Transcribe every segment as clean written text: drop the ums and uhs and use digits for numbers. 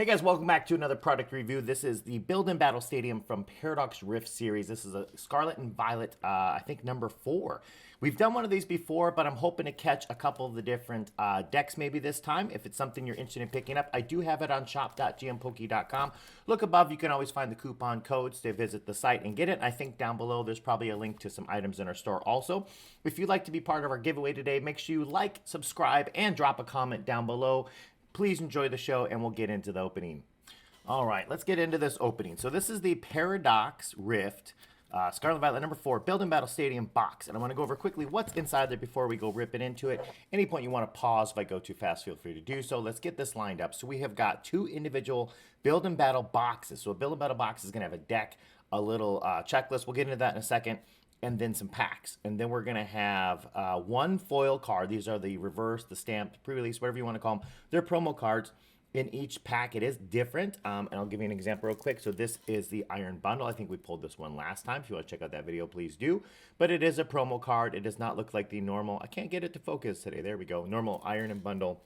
Hey guys, welcome back to another product review. This is the Build and Battle Stadium from Paradox Rift series. This is a Scarlet and Violet, I think number 4. We've done one of these before, but I'm hoping to catch a couple of the different decks maybe this time. If it's something you're interested in picking up, I do have it on shop.gmpoke.com. Look above, you can always find the coupon codes to visit the site and get it. I think down below there's probably a link to some items in our store also. If you'd like to be part of our giveaway today, make sure you like, subscribe, and drop a comment down below. Please enjoy the show, and we'll get into the opening. All right, let's get into this opening. So this is the Paradox Rift, Scarlet Violet number 4, Build and Battle Stadium box. And I want to go over quickly what's inside there before we go ripping into it. Any point you want to pause, if I go too fast, feel free to do so. Let's get this lined up. So we have got 2 individual Build and Battle boxes. So a Build and Battle box is going to have a deck, a little checklist. We'll get into that in a second. And then some packs. And then we're going to have 1 foil card. These are the reverse, the stamped, pre-release, whatever you want to call them. They're promo cards. In each pack, it is different. And I'll give you an example real quick. So this is the Iron Bundle. I think we pulled this one last time. If you want to check out that video, please do. But it is a promo card. It does not look like the normal. I can't get it to focus today. There we go. Normal Iron and Bundle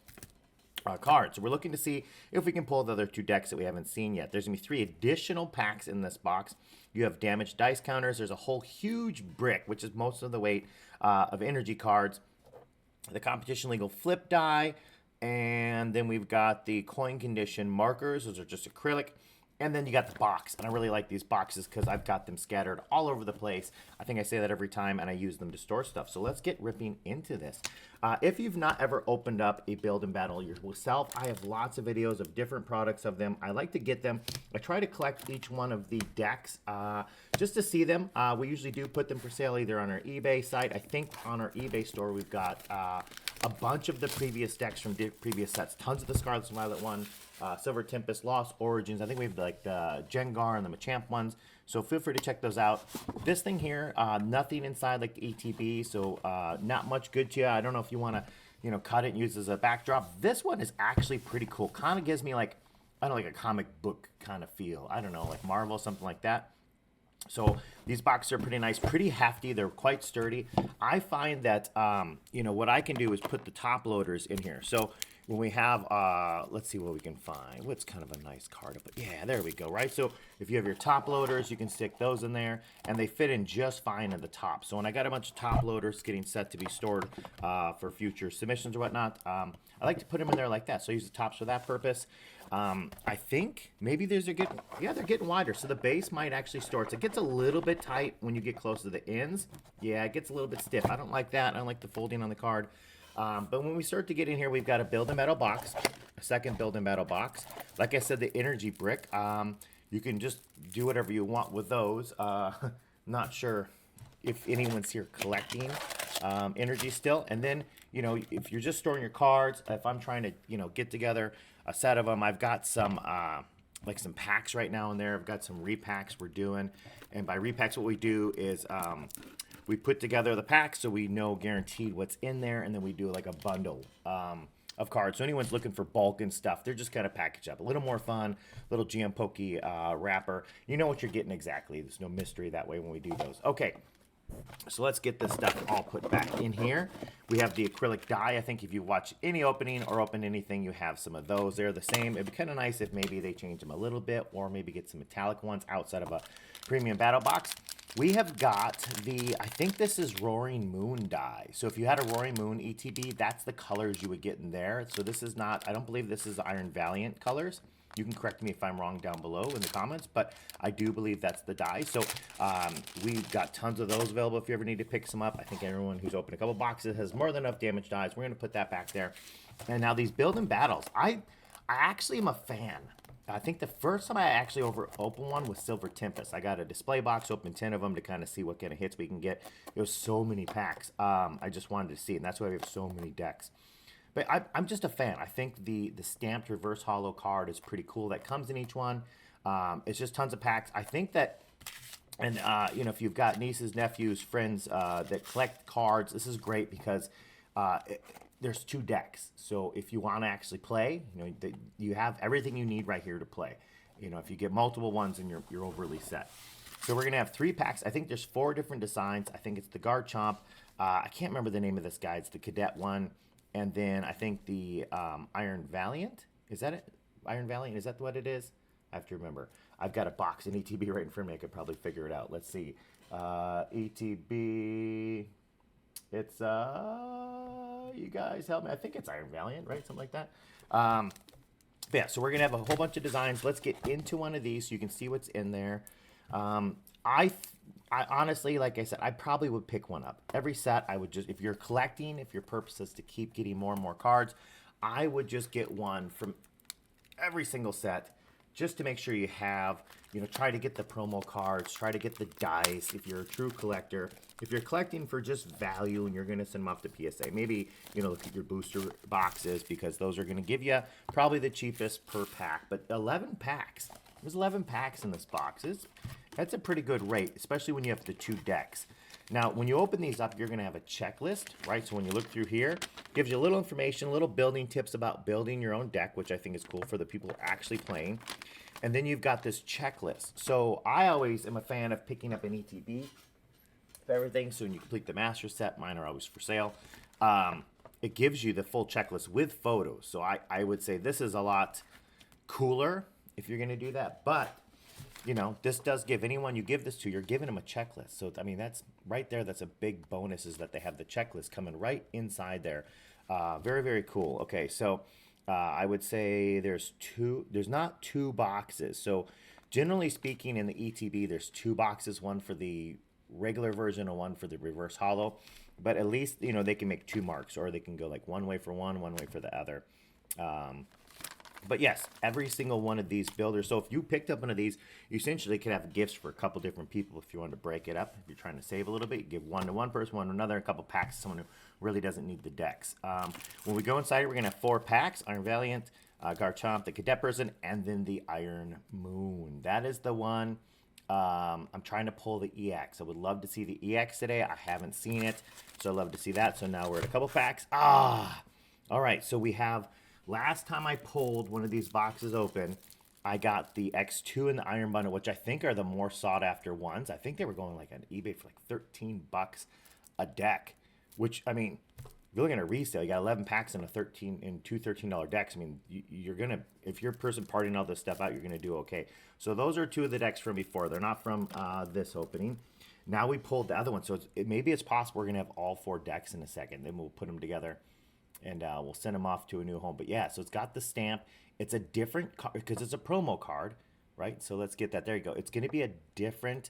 card. So we're looking to see if we can pull the other 2 decks that we haven't seen yet. There's going to be 3 additional packs in this box. You have damaged dice counters. There's a whole huge brick, which is most of the weight of energy cards. The competition legal flip die. And then we've got the coin condition markers. Those are just acrylic. And then you got the box. And I really like these boxes because I've got them scattered all over the place. I think I say that every time, and I use them to store stuff. So let's get ripping into this. If you've not ever opened up a Build and Battle yourself, I have lots of videos of different products of them. I like to get them. I try to collect each one of the decks just to see them. We usually do put them for sale either on our eBay site. I think on our eBay store we've got a bunch of the previous decks from previous sets. Tons of the Scarlet and Violet one. Silver Tempest, Lost Origins. I think we have like the Jengar and the Machamp ones. So feel free to check those out. This thing here, nothing inside like the ETB, so not much good to you. I don't know if you want to, cut it and use it as a backdrop. This one is actually pretty cool. Kind of gives me like, I don't know, like a comic book kind of feel. I don't know, like Marvel, something like that. So these boxes are pretty nice, pretty hefty. They're quite sturdy. I find that, what I can do is put the top loaders in here. So when we have, let's see what we can find. What's kind of a nice card? But yeah, there we go, right? So if you have your top loaders, you can stick those in there, and they fit in just fine at the top. So when I got a bunch of top loaders getting set to be stored for future submissions or whatnot, I like to put them in there like that. So I use the tops for that purpose. I think maybe they're getting wider. So the base might actually store it. So it gets a little bit tight when you get close to the ends. Yeah, it gets a little bit stiff. I don't like that. I don't like the folding on the card. But when we start to get in here, we've got a Build and Battle box, a second Build and Battle box. Like I said, the energy brick, you can just do whatever you want with those. Not sure if anyone's here collecting energy still. And then, if you're just storing your cards, if I'm trying to, get together a set of them, I've got some, like some packs right now in there. I've got some repacks we're doing. And by repacks, what we do is we put together the packs so we know guaranteed what's in there, and then we do like a bundle of cards. So anyone's looking for bulk and stuff, they're just kind of packaged up. A little more fun, little GM Pokey wrapper. You know what you're getting exactly. There's no mystery that way when we do those. Okay, so let's get this stuff all put back in here. We have the acrylic die. I think if you watch any opening or open anything, you have some of those. They're the same. It'd be kind of nice if maybe they change them a little bit, or maybe get some metallic ones outside of a premium battle box. We have got I think this is Roaring Moon die. So if you had a Roaring Moon ETB, that's the colors you would get in there. So this is not, I don't believe this is Iron Valiant colors. You can correct me if I'm wrong down below in the comments, but I do believe that's the die. So we've got tons of those available if you ever need to pick some up. I think everyone who's opened a couple boxes has more than enough damage dies. We're going to put that back there. And now these Build and Battles, I actually am a fan. I think the first time I actually opened one was Silver Tempest. I got a display box, opened 10 of them to kind of see what kind of hits we can get. There was so many packs. I just wanted to see, and that's why we have so many decks. But I'm just a fan. I think the stamped reverse holo card is pretty cool. That comes in each one. It's just tons of packs. I think that, and if you've got nieces, nephews, friends that collect cards, this is great because there's 2 decks. So if you want to actually play, you have everything you need right here to play. If you get multiple ones, then you're overly set. So we're going to have 3 packs. I think there's 4 different designs. I think it's the Garchomp. I can't remember the name of this guy. It's the Cadet one. And then I think the Iron Valiant. Is that it? Iron Valiant? Is that what it is? I have to remember. I've got a box in ETB right in front of me. I could probably figure it out. Let's see. ETB. It's, you guys help me. I think it's Iron Valiant, right? Something like that. Yeah, so we're going to have a whole bunch of designs. Let's get into one of these so you can see what's in there. I honestly, like I said, I probably would pick one up. Every set, I would just, if you're collecting, if your purpose is to keep getting more and more cards, I would just get one from every single set just to make sure you have, you know, try to get the promo cards, try to get the dice if you're a true collector. If you're collecting for just value and you're going to send them off to PSA, maybe, you know, look at your booster boxes because those are going to give you probably the cheapest per pack. But 11 packs. There's 11 packs in this box. That's a pretty good rate, especially when you have the 2 decks. Now, when you open these up, you're going to have a checklist, right? So when you look through here, it gives you a little information, little building tips about building your own deck, which I think is cool for the people who are actually playing. And then you've got this checklist. So I always am a fan of picking up an ETB of everything. So when you complete the master set, mine are always for sale. It gives you the full checklist with photos. So I would say this is a lot cooler if you're going to do that. But you know, this does give anyone you give this to, you're giving them a checklist. So, I mean, that's right there. That's a big bonus is that they have the checklist coming right inside there. Very, very cool. Okay, so I would say there's not 2 boxes. So generally speaking in the ETB, there's 2 boxes, one for the regular version and one for the reverse holo. But at least, you know, they can make 2 marks or they can go like one way for one way for the other. But yes, every single one of these builders. So if you picked up one of these, you essentially could have gifts for a couple different people if you wanted to break it up. If you're trying to save a little bit, you give one to one person, one to another, a couple packs to someone who really doesn't need the decks. When we go inside, we're going to have 4 packs. Iron Valiant, Garchomp, the Cadet Person, and then the Iron Moon. That is the one. I'm trying to pull the EX. I would love to see the EX today. I haven't seen it, so I'd love to see that. So now we're at a couple packs. All right, so we have... Last time I pulled one of these boxes open, I got the X2 and the Iron Bundle, which I think are the more sought-after ones. I think they were going like on eBay for like 13 bucks a deck, which, I mean, if you're looking at a resale, you got 11 packs in two $13 decks. I mean, you're going to, if you're a person partying all this stuff out, you're going to do okay. So those are 2 of the decks from before. They're not from this opening. Now we pulled the other one, so maybe it's possible we're going to have all 4 decks in a second. Then we'll put them together. And we'll send them off to a new home. But yeah, so it's got the stamp. It's a different card because it's a promo card, right? So let's get that. There you go. It's going to be a different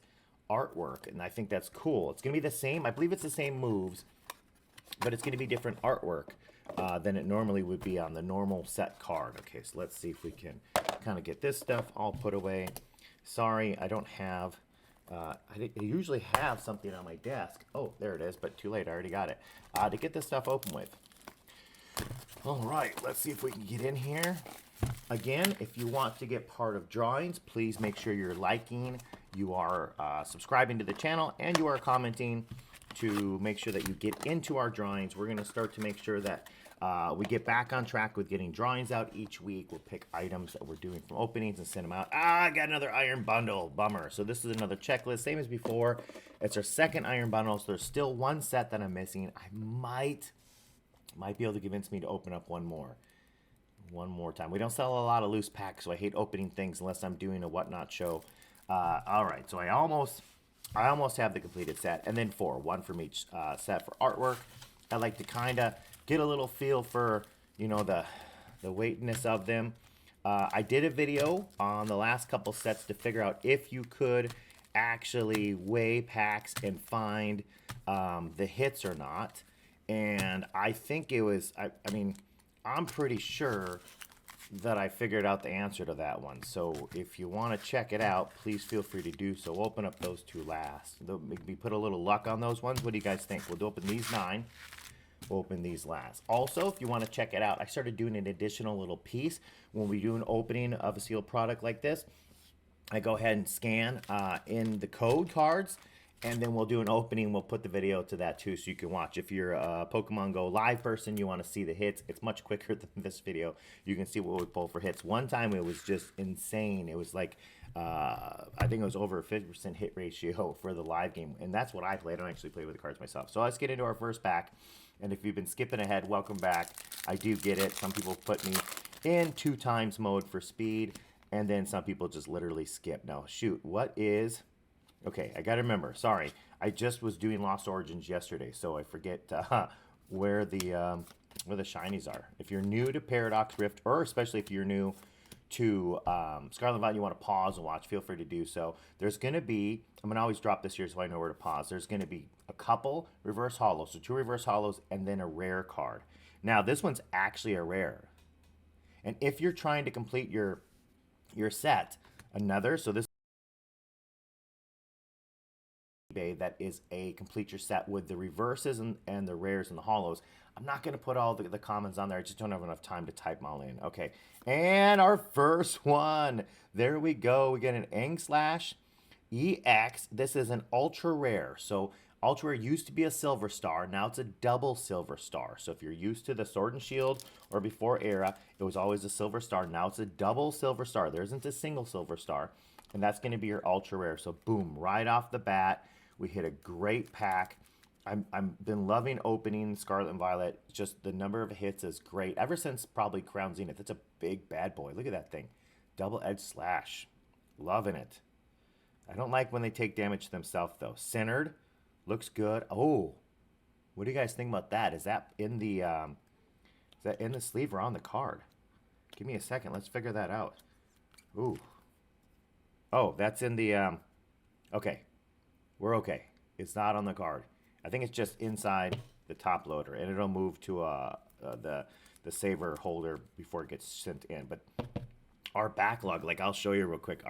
artwork, and I think that's cool. It's going to be the same. I believe it's the same moves, but it's going to be different artwork than it normally would be on the normal set card. Okay, so let's see if we can kind of get this stuff all put away. Sorry, I don't have... I usually have something on my desk. Oh, there it is, but too late. I already got it. To get this stuff open with. All right, let's see if we can get in here. Again, if you want to get part of drawings, please make sure you're liking, you are subscribing to the channel, and you are commenting to make sure that you get into our drawings. We're going to start to make sure that we get back on track with getting drawings out each week. We'll pick items that we're doing from openings and send them out. I got another Iron Bundle. Bummer. So this is another checklist, same as before. It's our second Iron Bundle, so there's still one set that I'm missing. I might be able to convince me to open up one more time. We don't sell a lot of loose packs, so I hate opening things unless I'm doing a whatnot show. All right, so I almost have the completed set, and then 4, one from each set for artwork. I like to kind of get a little feel for, you know, the weightness of them. I did a video on the last couple sets to figure out if you could actually weigh packs and find the hits or not. And I think it was, I mean, I'm pretty sure that I figured out the answer to that one. So if you want to check it out, please feel free to do so. We'll open up those 2 last. We put a little luck on those ones. What do you guys think? We'll open these 9. We'll open these last. Also, if you want to check it out, I started doing an additional little piece. When we do an opening of a sealed product like this, I go ahead and scan in the code cards. And then we'll do an opening. We'll put the video to that too so you can watch. If you're a Pokemon Go live person, you want to see the hits, it's much quicker than this video. You can see what we pull for hits. One time it was just insane. It was like, I think it was over a 50% hit ratio for the live game. And that's what I play. I don't actually play with the cards myself. So let's get into our first pack. And if you've been skipping ahead, welcome back. I do get it. Some people put me in 2x mode for speed, and then some people just literally skip. Now, shoot, what is... Okay, I got to remember. Sorry, I just was doing Lost Origins yesterday, so I forget where the shinies are. If you're new to Paradox Rift, or especially if you're new to Scarlet Violet, you want to pause and watch, feel free to do so. There's going to be, I'm going to always drop this here so I know where to pause. There's going to be a couple reverse hollows, so 2 reverse hollows, and then a rare card. Now, this one's actually a rare. And if you're trying to complete your set, another, so this that is a complete your set with the reverses and the rares and the hollows. I'm not going to put all the commons on there. I just don't have enough time to type them all in. Okay, and our first one. There we go. We get an Angslash EX. This is an ultra rare. So ultra rare used to be a silver star. Now it's a double silver star. So if you're used to the Sword and Shield or before era, it was always a silver star. Now it's a double silver star. There isn't a single silver star. And that's going to be your ultra rare. So boom, right off the bat, we hit a great pack. I've been loving opening Scarlet and Violet. Just the number of hits is great. Ever since probably Crown Zenith. It's a big bad boy. Look at that thing. Double-edged slash. Loving it. I don't like when they take damage to themselves, though. Centered. Looks good. Oh. What do you guys think about that? Is that in the sleeve or on the card? Give me a second. Let's figure that out. Ooh. Oh, that's in the... Okay. We're okay. It's not on the card. I think it's just inside the top loader, and it'll move to the saver holder before it gets sent in. But our backlog, like I'll show you real quick.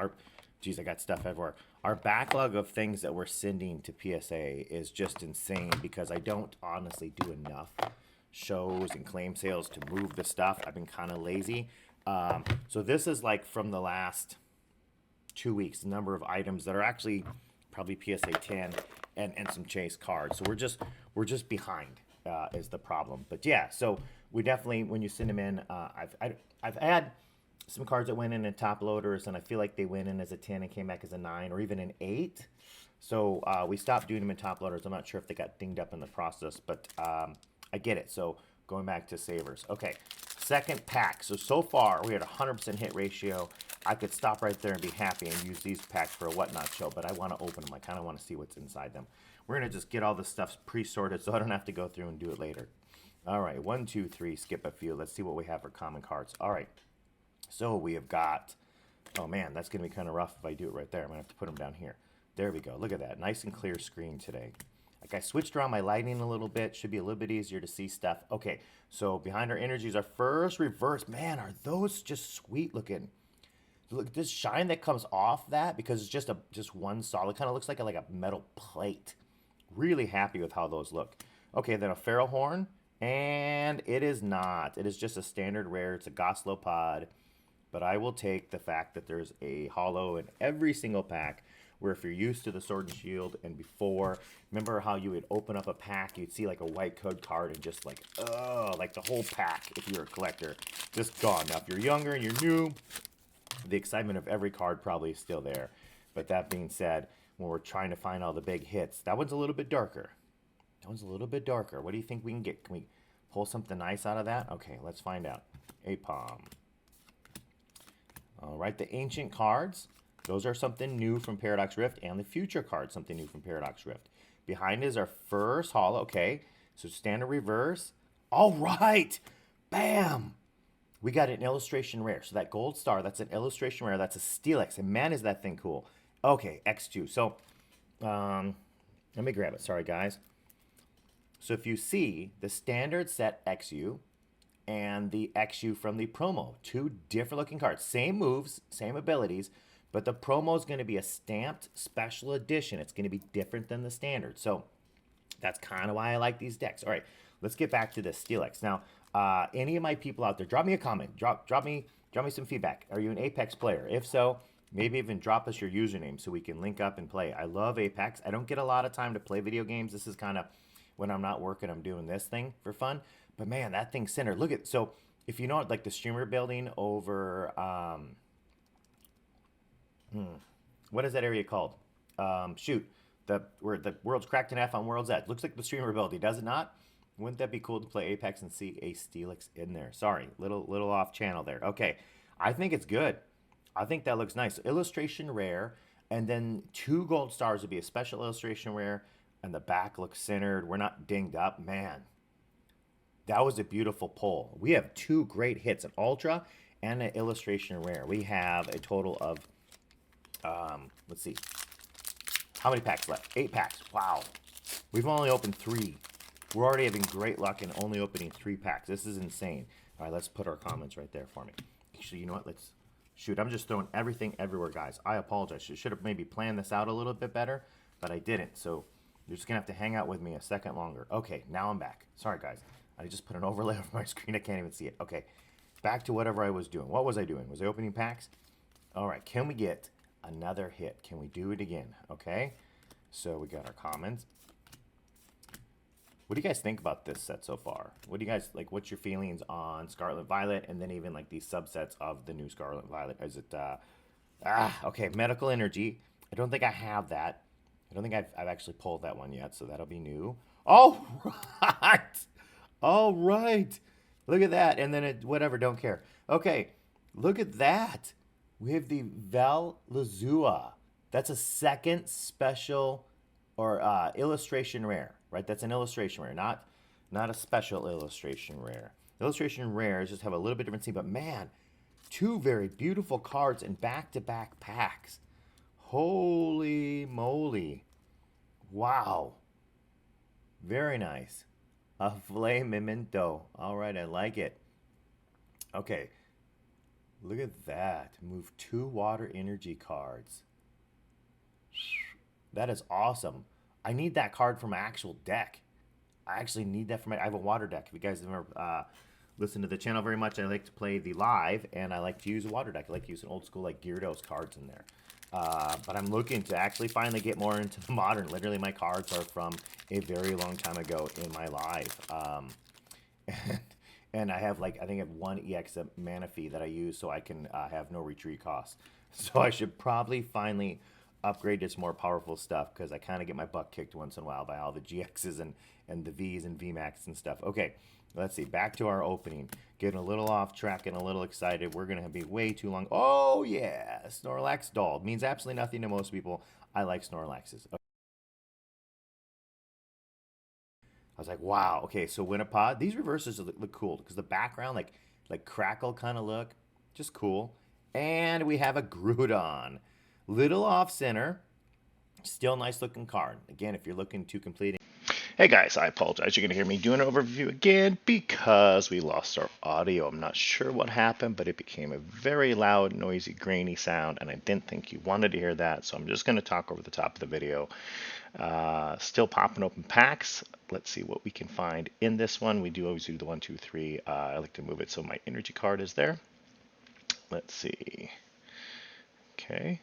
Geez, I got stuff everywhere. Our backlog of things that we're sending to PSA is just insane because I don't honestly do enough shows and claim sales to move the stuff. I've been kind of lazy. So this is like from the last 2 weeks, the number of items that are actually probably PSA 10 and some chase cards. So we're just behind is the problem. But yeah, so we definitely, when you send them in, I've had some cards that went in top loaders, and I feel like they went in as a 10 and came back as a 9 or even an 8. So we stopped doing them in top loaders. I'm not sure if they got dinged up in the process, but I get it. So going back to savers. Okay, second pack. So far we had a 100% hit ratio. I could stop right there and be happy and use these packs for a whatnot show, but I want to open them. I kind of want to see what's inside them. We're going to just get all this stuff pre-sorted so I don't have to go through and do it later. All right, 1, 2, 3, skip a few. Let's see what we have for common cards. All right, so we have got, oh man, that's going to be kind of rough if I do it right there. I'm going to have to put them down here. There we go. Look at that. Nice and clear screen today. Like I switched around my lighting a little bit. Should be a little bit easier to see stuff. Okay, so behind our energies, our first reverse. Man, are those just sweet looking. Look at this shine that comes off that because it's just one solid. Kind of looks like a metal plate. Really happy with how those look. Okay, then a feral horn, and it is not. It is just a standard rare. It's a Goslopod, but I will take the fact that there's a hollow in every single pack. Where if you're used to the Sword and Shield and before, remember how you would open up a pack, you'd see like a white code card and just like, oh, like the whole pack if you're a collector, just gone. Now if you're younger and you're new, the excitement of every card probably is still there. But that being said, when we're trying to find all the big hits, that one's a little bit darker. That one's a little bit darker. What do you think we can get? Can we pull something nice out of that? Okay, let's find out. Apom. All right, the ancient cards. Those are something new from Paradox Rift, and the future cards, something new from Paradox Rift. Behind is our first hollow. Okay, so standard reverse. All right, bam. We got an illustration rare. So that gold star, that's an illustration rare. That's a Steelix, and man, is that thing cool. Okay, X2. So let me grab it. Sorry, guys. So if you see the standard set XU and the XU from the promo, 2 different looking cards. Same moves, same abilities, but the promo is going to be a stamped special edition. It's going to be different than the standard. So that's kind of why I like these decks. All right, let's get back to this Steelix. Now, any of my people out there, drop me a comment. Drop me some feedback. Are you an Apex player? If so, maybe even drop us your username so we can link up and play. I love Apex. I don't get a lot of time to play video games. This is kind of when I'm not working, I'm doing this thing for fun. But man, that thing's centered. Look at, so if you know it, like the streamer building over, what is that area called? Shoot, where the world's cracked in half on World's Edge. Looks like the streamer building, does it not? Wouldn't that be cool to play Apex and see a Steelix in there? Sorry, little off channel there. Okay, I think it's good. I think that looks nice. Illustration rare, and then 2 gold stars would be a special illustration rare, and the back looks centered. We're not dinged up. Man, that was a beautiful pull. We have 2 great hits, an ultra and an illustration rare. We have a total of, let's see, how many packs left? 8 packs. Wow. We've only opened 3. We're already having great luck in only opening 3 packs. This is insane. All right, let's put our comments right there for me. Actually, you know what? Let's shoot. I'm just throwing everything everywhere, guys. I apologize. I should have maybe planned this out a little bit better, but I didn't. So you're just going to have to hang out with me a second longer. Okay, now I'm back. Sorry, guys. I just put an overlay over my screen. I can't even see it. Okay, back to whatever I was doing. What was I doing? Was I opening packs? All right, can we get another hit? Can we do it again? Okay, so we got our comments. What do you guys think about this set so far? What do you guys like? What's your feelings on Scarlet Violet, and then even like these subsets of the new Scarlet Violet? Is it okay? Medical Energy. I don't think I have that. I don't think I've actually pulled that one yet, so that'll be new. All right, all right. Look at that, and then it whatever. Don't care. Okay, look at that. We have the Valazua. That's a second special or illustration rare, right? That's an illustration rare, not a special illustration rare. Illustration rares just have a little bit different scene, but man, 2 very beautiful cards in back-to-back packs. Holy moly. Wow. Very nice. A Flame Memento. All right, I like it. Okay. Look at that. Move 2 water energy cards. That is awesome. I need that card for my actual deck. I actually need that for my. I have a water deck. If you guys have ever listened to the channel very much, I like to play the live, and I like to use a water deck. I like to use an old school like Gyarados cards in there. But I'm looking to actually finally get more into the modern. Literally, my cards are from a very long time ago in my live. And I have like I think I have 1 EX mana fee that I use so I can have no retreat costs. So I should probably finally upgrade to some more powerful stuff because I kind of get my butt kicked once in a while by all the GXs and the Vs and VMAX and stuff. Okay, let's see. Back to our opening. Getting a little off track and a little excited. We're going to be way too long. Oh, yeah. Snorlax doll. Means absolutely nothing to most people. I like Snorlaxes. Okay. I was like, wow. Okay, so Winnipod. These reverses look cool because the background, like crackle kind of look. Just cool. And we have a Groudon. Little off center. Still nice looking card. Again, if you're looking to complete it. Hey guys, I apologize. You're going to hear me do an overview again because we lost our audio. I'm not sure what happened, but it became a very loud, noisy, grainy sound, and I didn't think you wanted to hear that, so I'm just going to talk over the top of the video. Still popping open packs. Let's see what we can find in this one. We do always do the 1, 2, 3. I like to move it so my energy card is there. Let's see. Okay.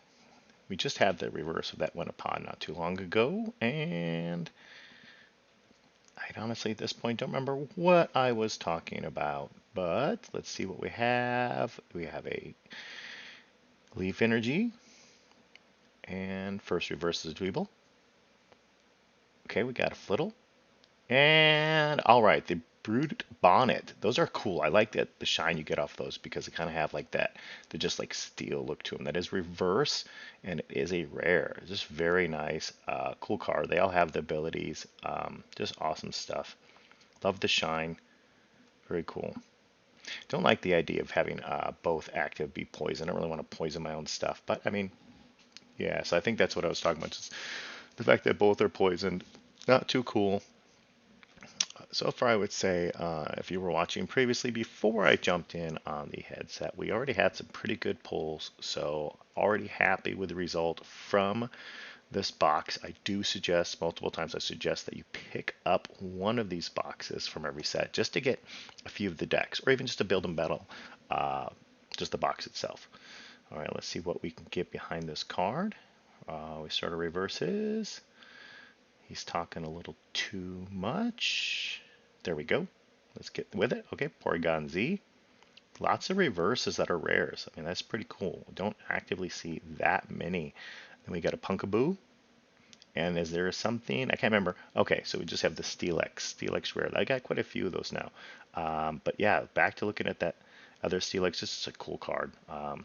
We just had the reverse of that Winnipod not too long ago, and I honestly at this point don't remember what I was talking about, but let's see what we have. We have a Leaf Energy, and first reverse is Dweeble. Okay, we got a Flittle, and all right, the Brute Bonnet. Those are cool. I like that the shine you get off those because they kind of have like that, they just like steel look to them. That is reverse, and it is a rare. Just very nice, cool card. They all have the abilities. Just awesome stuff. Love the shine. Very cool. Don't like the idea of having both active be poison. I don't really want to poison my own stuff, but I mean, yeah. So I think that's what I was talking about. Just the fact that both are poisoned, not too cool. So far, I would say if you were watching previously, before I jumped in on the headset, we already had some pretty good pulls. So already happy with the result from this box. I do suggest, multiple times I suggest that you pick up one of these boxes from every set just to get a few of the decks, or even just to build and battle just the box itself. All right, let's see what we can get behind this card. We start our reverses. He's talking a little too much. There we go. Let's get with it. Okay, Porygon Z. Lots of reverses that are rares. I mean, that's pretty cool. Don't actively see that many. Then we got a Punkaboo And is there something? I can't remember. Okay, so we just have the Steelix rare. I got quite a few of those now. But yeah, back to looking at that other Steelix. This is a cool card. I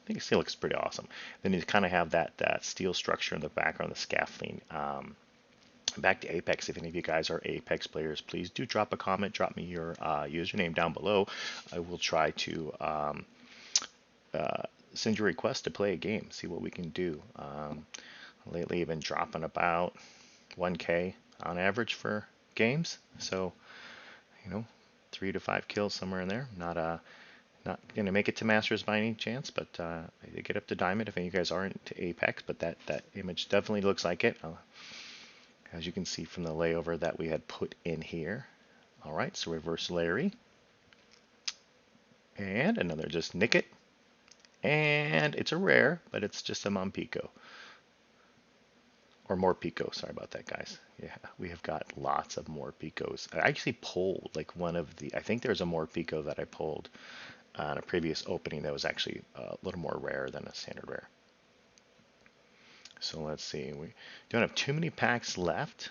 think Steelix is pretty awesome. Then you kind of have that steel structure in the background, the scaffolding. Back to Apex. If any of you guys are Apex players, please do drop a comment. Drop me your username down below. I will try to send you a request to play a game. See what we can do. Lately, I've been dropping about 1K on average for games. So, you know, 3 to 5 kills somewhere in there. Not gonna make it to Masters by any chance, but I did get up to Diamond if any of you guys aren't to Apex. But that image definitely looks like it, as you can see from the layover that we had put in here. All right, so reverse Larry, and another just Nick it, and it's a rare, but it's just a Mompico. Or more Pico. Sorry about that, guys. Yeah, we have got lots of more Picos. I actually pulled like one of the. I think there's a more Pico that I pulled on a previous opening that was actually a little more rare than a standard rare. So let's see. We don't have too many packs left,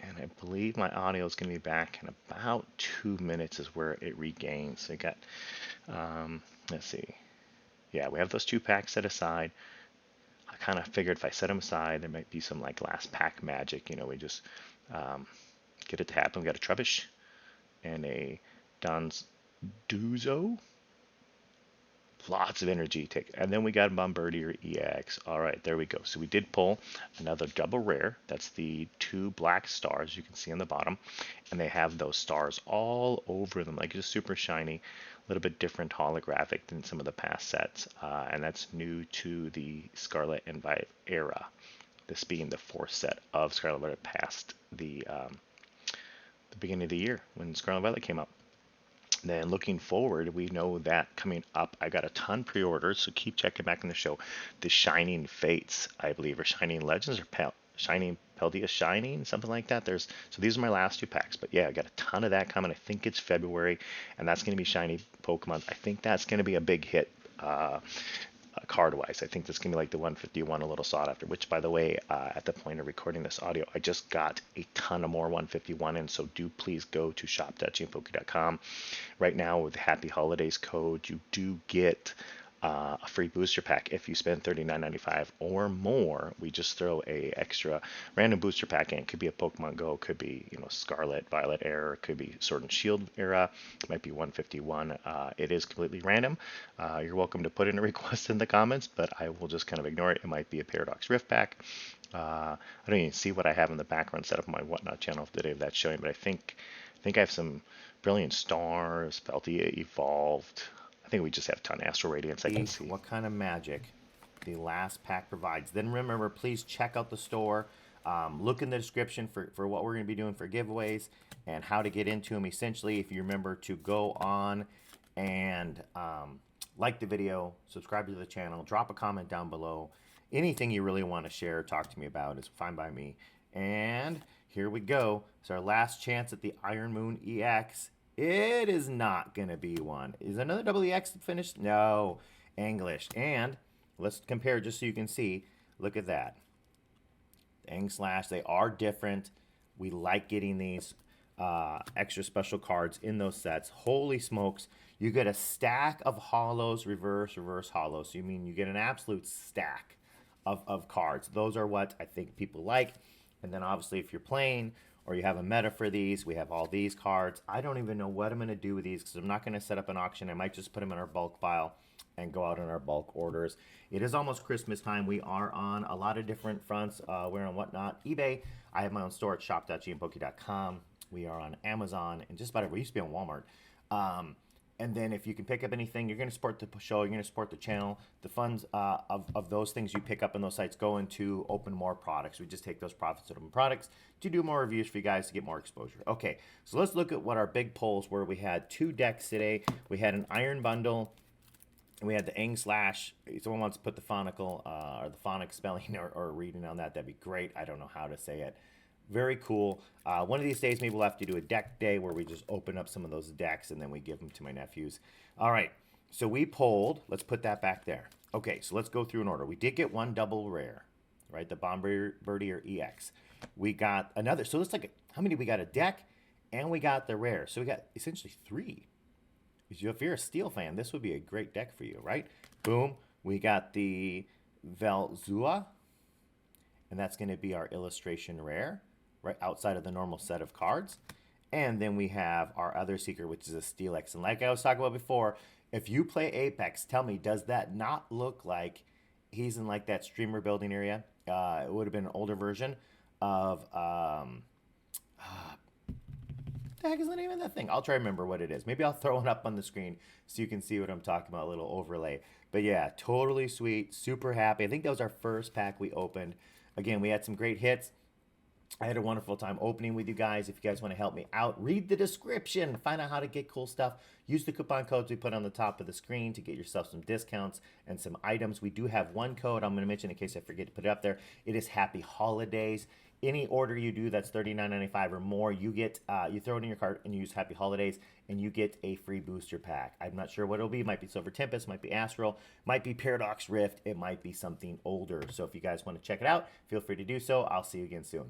and I believe my audio is going to be back in about 2 minutes is where it regains. So I got. Let's see. Yeah, we have those 2 packs set aside. I kind of figured if I set them aside, there might be some like last pack magic. You know, we just get it to happen. We got a Trubbish and a Don's Duzo. Lots of energy take, and then we got Bombardier EX. All right, there we go. So we did pull another double rare. That's the 2 black stars you can see on the bottom, and they have those stars all over them, like just super shiny, a little bit different holographic than some of the past sets, and that's new to the Scarlet and Violet era. This being the 4th set of Scarlet Violet past the beginning of the year when Scarlet Violet came out. Then looking forward, we know that coming up, I got a ton pre-orders, so keep checking back in the show. The Shining Fates, I believe, or Shining Legends, or Shining Paldea Shining, something like that. So these are my last 2 packs, but yeah, I got a ton of that coming. I think it's February, and that's going to be shiny Pokemon. I think that's going to be a big hit. Card wise, I think this can be like the 151 a little sought after, which by the way, at the point of recording this audio, I just got a ton of more 151 in, so do please go to shop.gmpoke.com right now with the Happy Holidays code. You do get a free booster pack if you spend $39.95 or more. We just throw a extra random booster pack in. It could be a Pokemon Go, could be Scarlet Violet era, could be Sword and Shield era, it might be 151. It is completely random. You're welcome to put in a request in the comments, but I will just kind of ignore it. It might be a Paradox Rift pack. I don't even see what I have in the background set up on my Whatnot channel if the day of that's showing, but I think I have some Brilliant Stars, Paldea Evolved. I think we just have a ton of Astral Radiance I can see. What kind of magic the last pack provides. Then remember, please check out the store. Look in the description for what we're going to be doing for giveaways and how to get into them. Essentially, if you remember to go on and like the video, subscribe to the channel, drop a comment down below. Anything you really want to share, talk to me about is fine by me. And here we go. It's our last chance at the Iron Moon EX. It is not going to be one. Is another double EX finished? No. English. And let's compare just so you can see. Look at that. Ang Slash, they are different. We like getting these extra special cards in those sets. Holy smokes. You get a stack of holos, reverse holos. So you mean you get an absolute stack of cards. Those are what I think people like. And then obviously if you're playing or you have a meta for these, we have all these cards. I don't even know what I'm going to do with these because I'm not going to set up an auction. I might just put them in our bulk file and go out on our bulk orders. It is almost Christmas time. We are on a lot of different fronts. We're on Whatnot, eBay. I have my own store at shop.gmpoke.com. We are on Amazon and just about everywhere. We used to be on Walmart. And then if you can pick up anything, you're going to support the show, you're going to support the channel. The funds of those things you pick up in those sites go into open more products. We just take those profits of open products to do more reviews for you guys to get more exposure. Okay, so let's look at what our big polls were. We had 2 decks today. We had an Iron Bundle, and we had the Ang Slash. If someone wants to put the phonical or the phonic spelling or reading on that, that'd be great. I don't know how to say it. Very cool. One of these days, maybe we'll have to do a deck day where we just open up some of those decks and then we give them to my nephews. All right, so we pulled. Let's put that back there. Okay, so let's go through in order. We did get 1 double rare. right? The Bombardier EX. We got another. So it's like, how many? We got a deck and we got the rare. So we got essentially 3. If you're a Steel fan, this would be a great deck for you, right? Boom. We got the Velzua, and that's going to be our illustration rare, right outside of the normal set of cards. And then we have our other Seeker, which is a Steelix. And like I was talking about before, if you play Apex, tell me, does that not look like he's in like that streamer building area? It would have been an older version of the heck is the name of that thing? I'll try to remember what it is. Maybe I'll throw it up on the screen so you can see what I'm talking about, a little overlay. But yeah, totally sweet, super happy. I think that was our first pack we opened. Again, we had some great hits. I had a wonderful time opening with you guys. If you guys want to help me out, read the description, find out how to get cool stuff. Use the coupon codes we put on the top of the screen to get yourself some discounts and some items. We do have one code I'm going to mention in case I forget to put it up there. It is Happy Holidays. Any order you do that's $39.95 or more, you get you throw it in your cart and you use Happy Holidays, and you get a free booster pack. I'm not sure what it'll be. It might be Silver Tempest, might be Astral, might be Paradox Rift. It might be something older. So if you guys want to check it out, feel free to do so. I'll see you again soon.